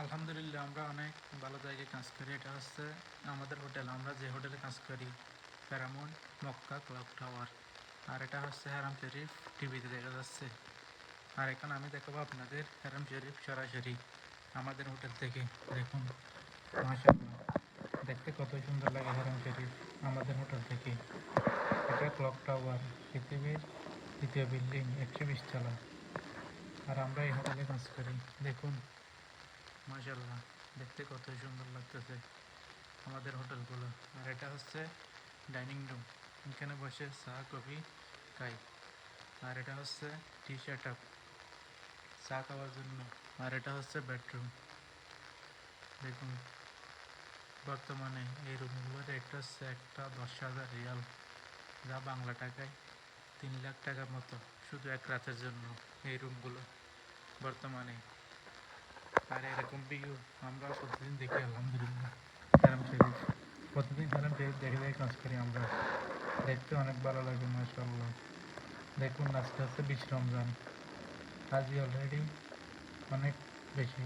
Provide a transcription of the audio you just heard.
আলহামদুলিল্লাহ আমরা অনেক ভালো জায়গায় কাজ করি। এটা হচ্ছে আমাদের হোটেল, আমরা যে হোটেলে কাজ করি প্যারামাউন্ট মক্কা ক্লক টাওয়ার। আর এটা হচ্ছে হারাম শরীফ, টিভিতে দেখা যাচ্ছে। আর এখন আমি দেখাবো আপনাদের হারাম শরীফ সরাসরি আমাদের হোটেল থেকে। দেখুন, মাশাআল্লাহ, দেখতে কত সুন্দর লাগে হারাম শরীফ আমাদের হোটেল থেকে। এটা ক্লক টাওয়ার, পৃথিবীর দ্বিতীয় বিল্ডিং, 120 তলা। আর আমরা এই হোটেলে কাজ করি। দেখুন, মাশাআল্লাহ, দেখতে কত সুন্দর লাগতেছে আমাদের হোটেলগুলো। আর এটা হচ্ছে ডাইনিং রুম, এখানে বসে চা কফি খাই। আর এটা হচ্ছে টি সেট আপ চা খাওয়ার জন্য। আর এটা হচ্ছে বেডরুম। দেখুন, বর্তমানে এই রুমগুলোর রেট হচ্ছে একটা 10,000 রিয়াল, যা বাংলা টাকায় 3 লাখ টাকার মতো, শুধু এক রাতের জন্য এই রুমগুলো বর্তমানে। আর এরকম ভিউ আমরা প্রতিদিন দেখি আলহামদুলিল্লাহ। হারাম শরীফ, প্রতিদিন হারাম শরীফ দেখে দেখে কাজ করি আমরা। দেখতে অনেক ভালো লাগে মাশাআল্লাহ। দেখুন, আজকে হচ্ছে 20 রমজান, আজই অলরেডি অনেক বেশি।